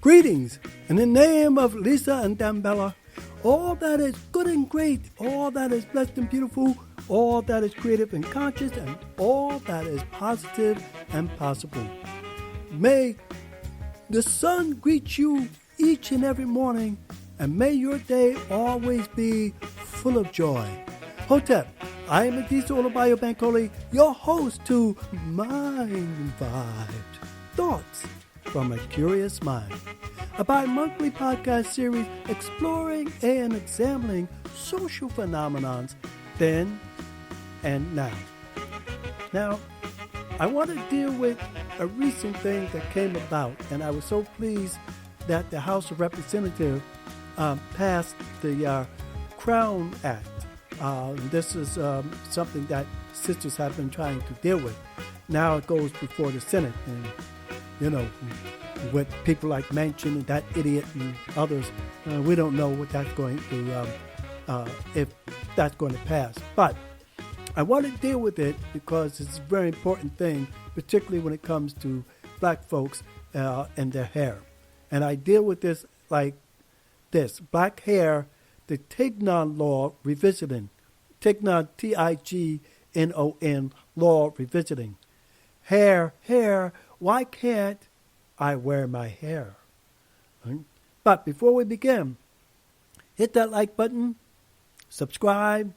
Greetings, in the name of Lisa and Dambella, all that is good and great, all that is blessed and beautiful, all that is creative and conscious, and all that is positive and possible. May the sun greet you each and every morning, and may your day always be full of joy. Hotep, I am Adisa Olabayo Bankole, your host to Mind Vibes, Thoughts from a Curious Mind, a bi-monthly podcast series exploring and examining social phenomenons then and now. Now, I want to deal with a recent thing that came about, and I was so pleased that the House of Representatives passed the Crown Act. This is something that sisters have been trying to deal with. Now it goes before the Senate, and you know, with people like Manchin and that idiot and others, we don't know what that's going to, if that's going to pass. But I want to deal with it because it's a very important thing, particularly when it comes to black folks and their hair. And I deal with this like this: black hair, the Tignon law revisiting. Tignon, Tignon, law revisiting. Hair, why can't I wear my hair? But before we begin, hit that like button, subscribe,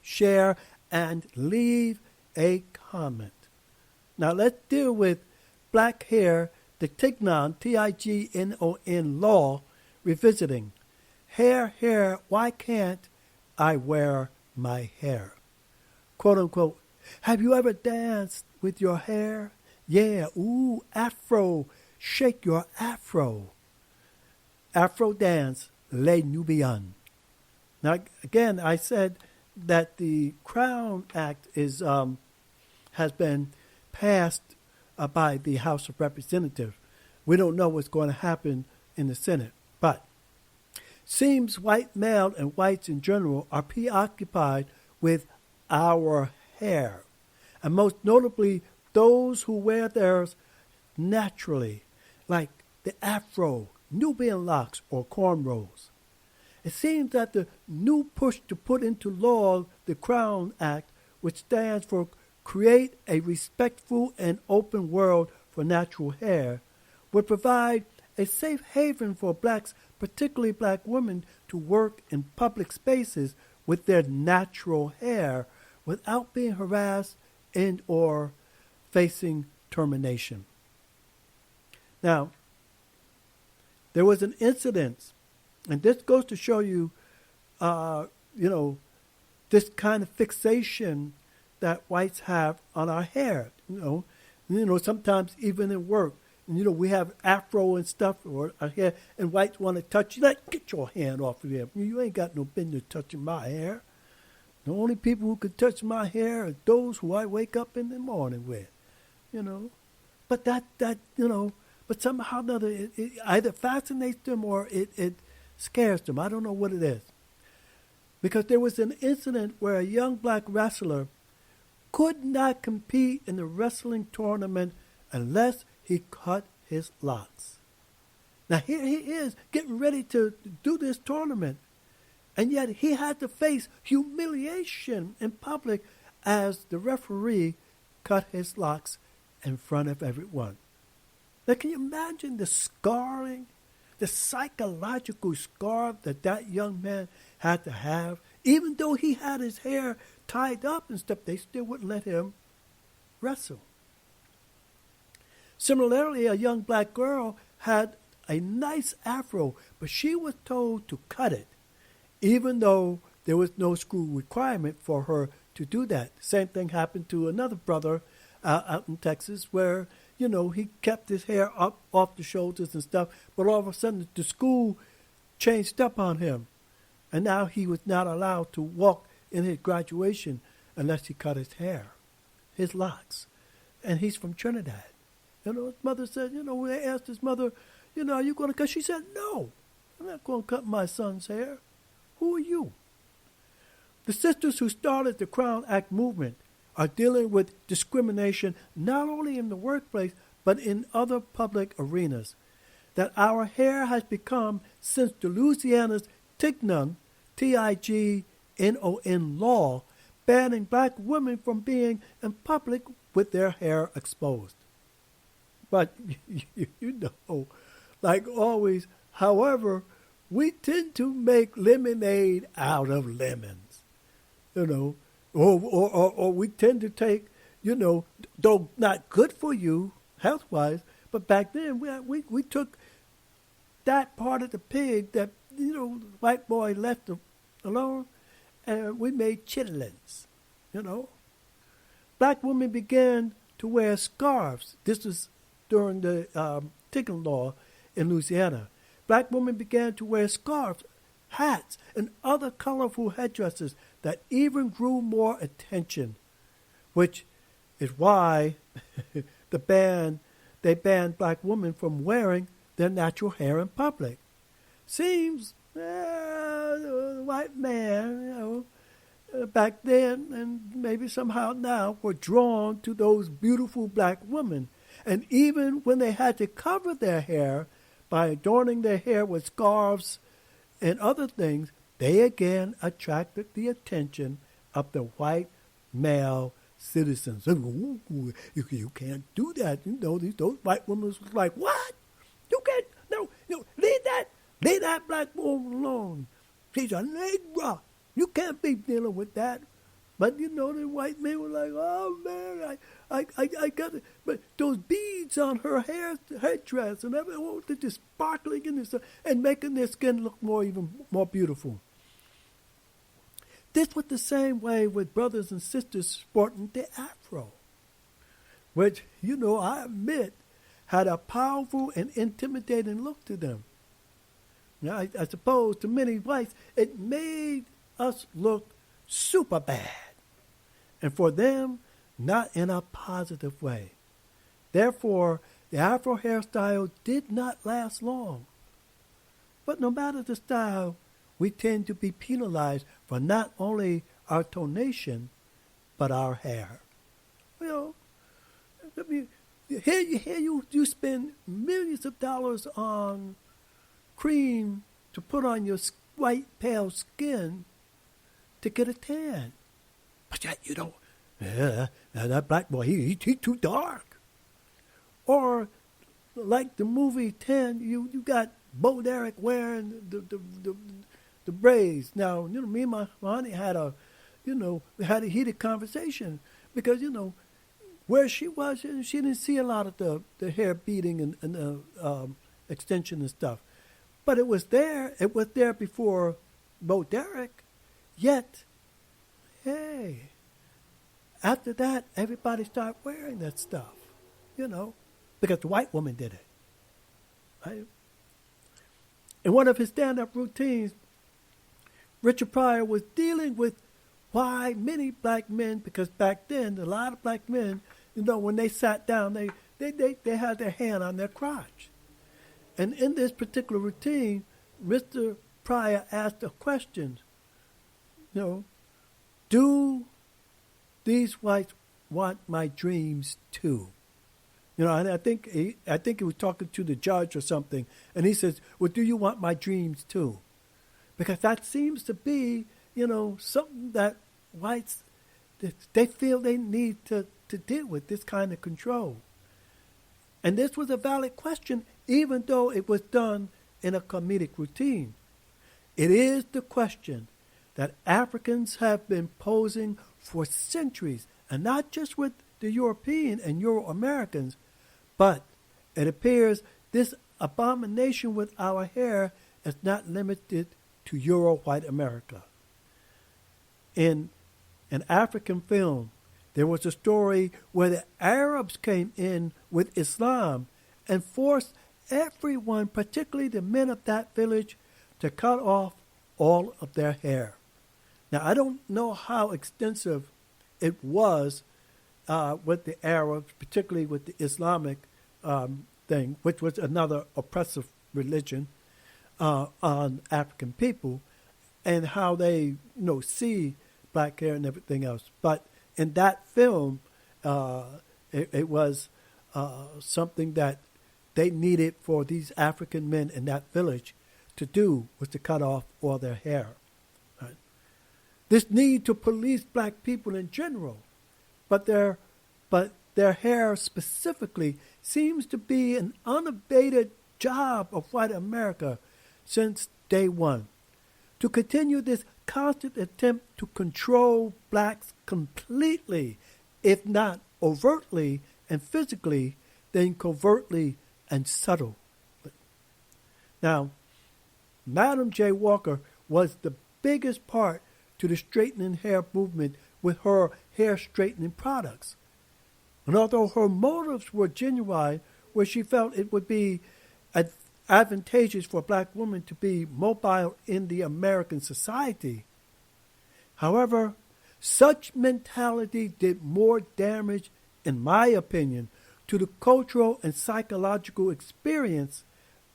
share, and leave a comment. Now let's deal with black hair, the Tignon, Tignon law revisiting. Hair, why can't I wear my hair? Quote unquote, have you ever danced with your hair? Yeah, ooh, afro, shake your afro. Afro dance, Les Nubian. Now, again, I said that the Crown Act is has been passed by the House of Representatives. We don't know what's going to happen in the Senate, but seems white male and whites in general are preoccupied with our hair, and most notably those who wear theirs naturally, like the afro, Nubian locks, or cornrows. It seems that the new push to put into law the Crown Act, which stands for Create a Respectful and Open World for Natural Hair, would provide a safe haven for blacks, particularly black women, to work in public spaces with their natural hair without being harassed and or facing termination. Now, there was an incident, and this goes to show you, this kind of fixation that whites have on our hair. Sometimes even in work, and, we have afro and stuff, or our hair, and whites want to touch you. Like, get your hand off of there. You ain't got no business touching my hair. The only people who can touch my hair are those who I wake up in the morning with, But but somehow or another, it either fascinates them or it scares them. I don't know what it is. Because there was an incident where a young black wrestler could not compete in the wrestling tournament unless he cut his locks. Now here he is getting ready to do this tournament, and yet he had to face humiliation in public as the referee cut his locks in front of everyone. Now can you imagine the scarring, the psychological scar that young man had to have? Even though he had his hair tied up and stuff, they still wouldn't let him wrestle. Similarly, a young black girl had a nice afro, but she was told to cut it, even though there was no school requirement for her to do that. Same thing happened to another brother out in Texas where, he kept his hair up off the shoulders and stuff, but all of a sudden the school changed up on him, and now he was not allowed to walk in his graduation unless he cut his hair, his locks. And he's from Trinidad. His mother said, when they asked his mother, are you going to cut? She said, no, I'm not going to cut my son's hair. Who are you? The sisters who started the Crown Act movement are dealing with discrimination not only in the workplace, but in other public arenas. that our hair has become since the Louisiana's Tignon, Tignon law, banning black women from being in public with their hair exposed. But, like always, however, we tend to make lemonade out of lemons, or we tend to take, though not good for you health-wise, but back then we took that part of the pig that, the white boy left alone, and we made chitlins, Black women began to wear scarves. This was during the Tignon law in Louisiana. Black women began to wear scarves, hats, and other colorful headdresses that even drew more attention, which is why they banned black women from wearing their natural hair in public. Seems the white man, back then and maybe somehow now, were drawn to those beautiful black women. And even when they had to cover their hair by adorning their hair with scarves and other things, they again attracted the attention of the white male citizens. Ooh, you can't do that. Those white women was like, what? You can't, no, leave that black woman alone. She's a negra. You can't be dealing with that. But the white men were like, oh man, I got it. But those beads on her headdress and everything, they're just sparkling in this and making their skin look even more beautiful. This was the same way with brothers and sisters sporting the afro, which, I admit, had a powerful and intimidating look to them. Now, I suppose to many whites, it made us look super bad. And for them, not in a positive way. Therefore, the afro hairstyle did not last long. But no matter the style, we tend to be penalized for not only our tonation, but our hair. Here you spend millions of dollars on cream to put on your white, pale skin to get a tan. But yet that black boy, he too dark. Or like the movie 10, you got Bo Derek wearing the braids. Now, me and my honey had a heated conversation because, where she was, she didn't see a lot of the hair beating and the extension and stuff. But it was there. It was there before Bo Derek. Yet, hey, after that, everybody started wearing that stuff, because the white woman did it. Right? In one of his stand-up routines, Richard Pryor was dealing with why many black men, because back then, a lot of black men, when they sat down, they had their hand on their crotch. And in this particular routine, Mr. Pryor asked a question, do these whites want my dreams too? And I think he was talking to the judge or something, and he says, well, do you want my dreams too? Because that seems to be, something that whites, they feel they need to deal with, this kind of control. And this was a valid question, even though it was done in a comedic routine. It is the question that Africans have been posing for centuries, and not just with the European and Euro-Americans, but it appears this abomination with our hair is not limited to Euro-white America. In an African film, there was a story where the Arabs came in with Islam and forced everyone, particularly the men of that village, to cut off all of their hair. Now, I don't know how extensive it was with the Arabs, particularly with the Islamic thing, which was another oppressive religion on African people, and how they see black hair and everything else. But in that film, it was something that they needed for these African men in that village to do was to cut off all their hair. Right? This need to police black people in general, but their hair specifically seems to be an unabated job of white America since day one. To continue this constant attempt to control blacks completely, if not overtly and physically, then covertly and subtle. Now, Madam J. Walker was the biggest part to the straightening hair movement with her hair straightening products. And although her motives were genuine, where she felt it would be advantageous for black women to be mobile in the American society, however, such mentality did more damage, in my opinion, to the cultural and psychological experience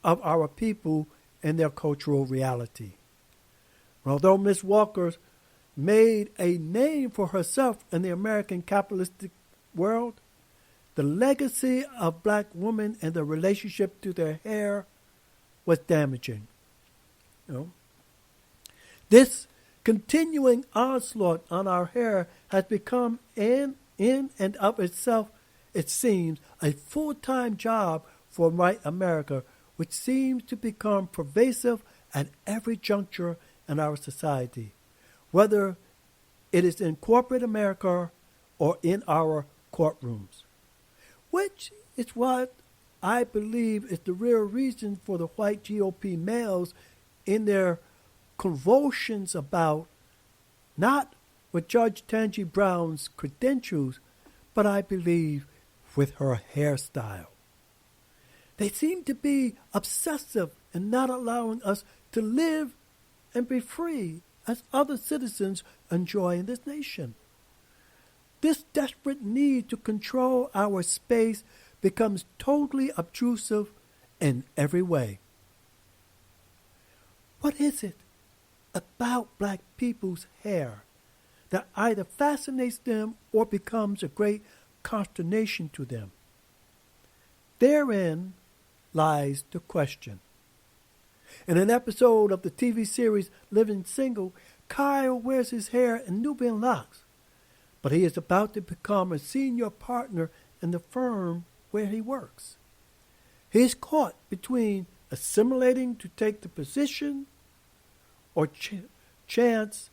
of our people and their cultural reality. Although Miss Walker made a name for herself in the American capitalistic world, the legacy of black women and the relationship to their hair was damaging. This continuing onslaught on our hair has become, in and of itself, it seems, a full-time job for white America, which seems to become pervasive at every juncture in our society, whether it is in corporate America or in our courtrooms, which is what I believe is the real reason for the white GOP males in their convulsions about not with Judge Tangi Brown's credentials, but I believe with her hairstyle. They seem to be obsessive in not allowing us to live and be free as other citizens enjoy in this nation. This desperate need to control our space becomes totally obtrusive in every way. What is it about black people's hair that either fascinates them or becomes a great consternation to them? Therein lies the question. In an episode of the TV series Living Single, Kyle wears his hair in Nubian locks, but he is about to become a senior partner in the firm where he works. He is caught between assimilating to take the position or chance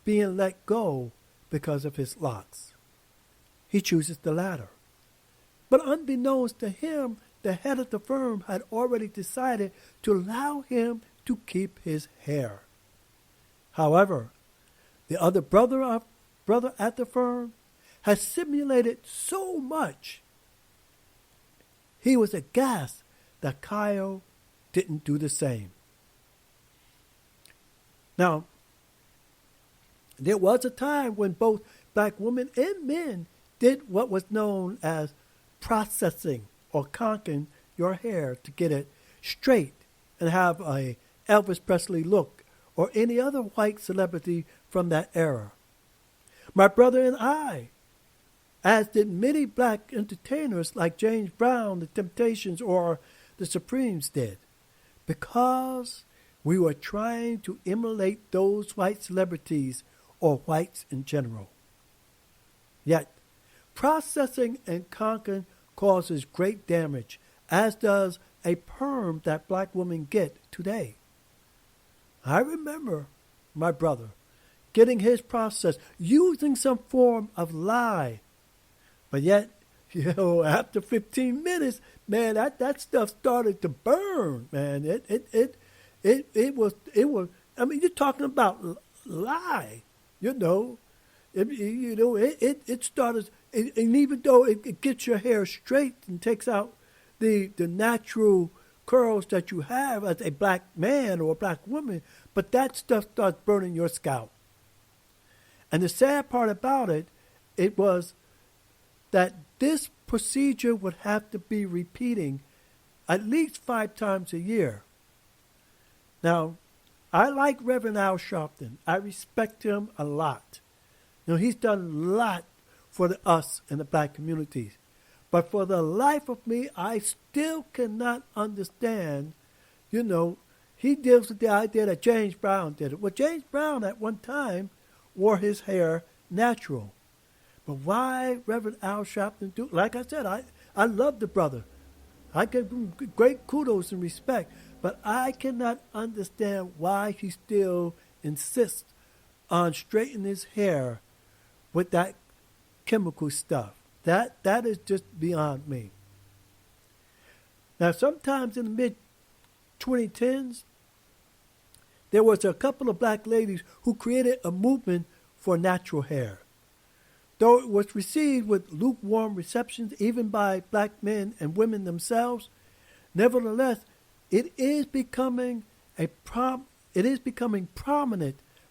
being let go because of his locks. He chooses the latter. But unbeknownst to him, the head of the firm had already decided to allow him to keep his hair. However, the other brother at the firm has simulated so much, he was aghast that Kyle didn't do the same. Now, there was a time when both black women and men did what was known as processing or conking your hair to get it straight and have a Elvis Presley look or any other white celebrity from that era. My brother and I, as did many black entertainers like James Brown, the Temptations, or the Supremes did, because we were trying to emulate those white celebrities or whites in general. Yet, processing and conking causes great damage, as does a perm that black women get today. I remember my brother getting his process using some form of lye. But yet, after 15 minutes, man, that stuff started to burn, man. It was, I mean, you're talking about lye, it started, and even though it gets your hair straight and takes out the natural curls that you have as a black man or a black woman, but that stuff starts burning your scalp. And the sad part about it was that this procedure would have to be repeating at least 5 times a year. Now, I like Reverend Al Sharpton. I respect him a lot. He's done a lot for us in the black communities. But for the life of me, I still cannot understand, he deals with the idea that James Brown did it. Well, James Brown at one time wore his hair natural. But why Reverend Al Sharpton do? Like I said, I love the brother. I give him great kudos and respect. But I cannot understand why he still insists on straightening his hair with that chemical stuff. That is just beyond me. Now, sometimes in the mid-2010s, there was a couple of black ladies who created a movement for natural hair. Though it was received with lukewarm receptions even by black men and women themselves, nevertheless, it is becoming prominent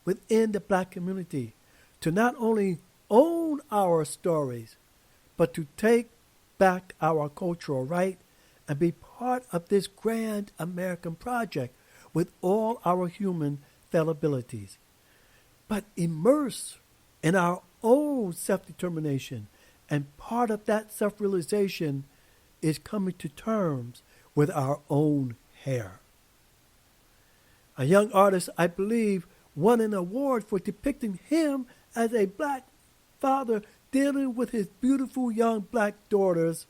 within the black community to not only own our stories, but to take back our cultural right and be part of this grand American project with all our human fallibilities. But immerse in our own self-determination, and part of that self-realization is coming to terms with our own hair. A young artist, I believe, won an award for depicting him as a black father dealing with his beautiful young black daughter's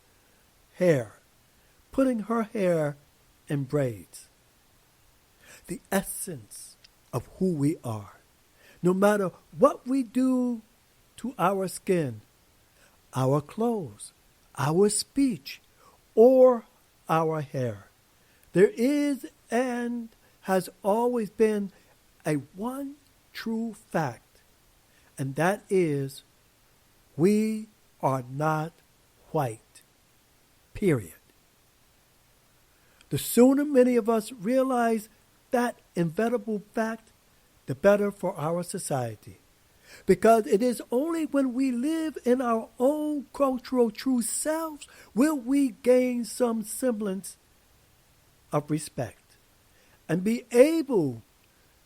hair, putting her hair in braids. The essence of who we are, no matter what we do to our skin, our clothes, our speech, or our hair. There is and has always been a one true fact, and that is we are not white, period. The sooner many of us realize that inevitable fact, the better for our society. Because it is only when we live in our own cultural true selves will we gain some semblance of respect and be able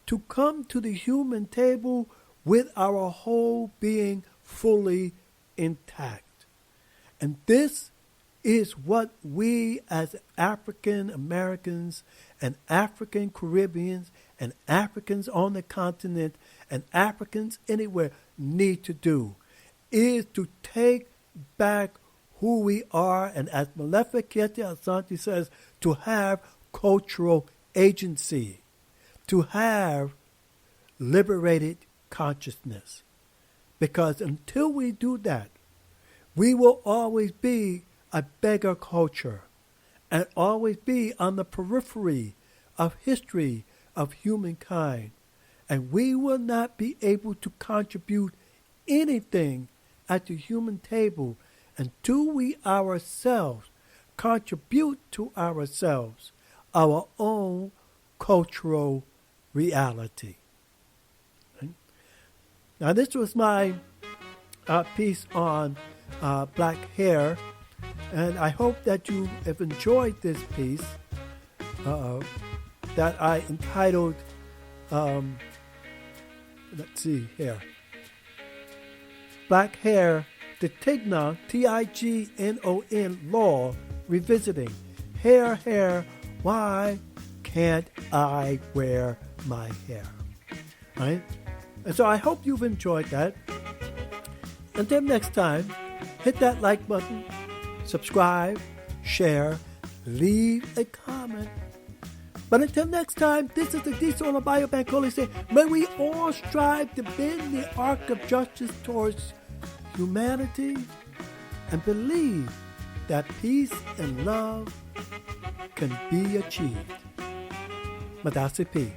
to come to the human table with our whole being fully intact. And this is what we as African Americans and African Caribbeans and Africans on the continent and Africans anywhere need to do, is to take back who we are, and as Malefa Kete Asante says, to have cultural agency, to have liberated consciousness. Because until we do that, we will always be a beggar culture and always be on the periphery of history of humankind. And we will not be able to contribute anything at the human table until we ourselves contribute to ourselves our own cultural reality. Right? Now, this was my piece on black hair, and I hope that you have enjoyed this piece that I entitled, let's see here, Black Hair, the Tignon, Tignon Law Revisiting. Hair, why can't I wear my hair? Right? And so I hope you've enjoyed that. Until next time, hit that like button, subscribe, share, leave a comment. But until next time, this is the Disola Biobank saying, may we all strive to bend the arc of justice towards humanity and believe that peace and love can be achieved. Madasi P.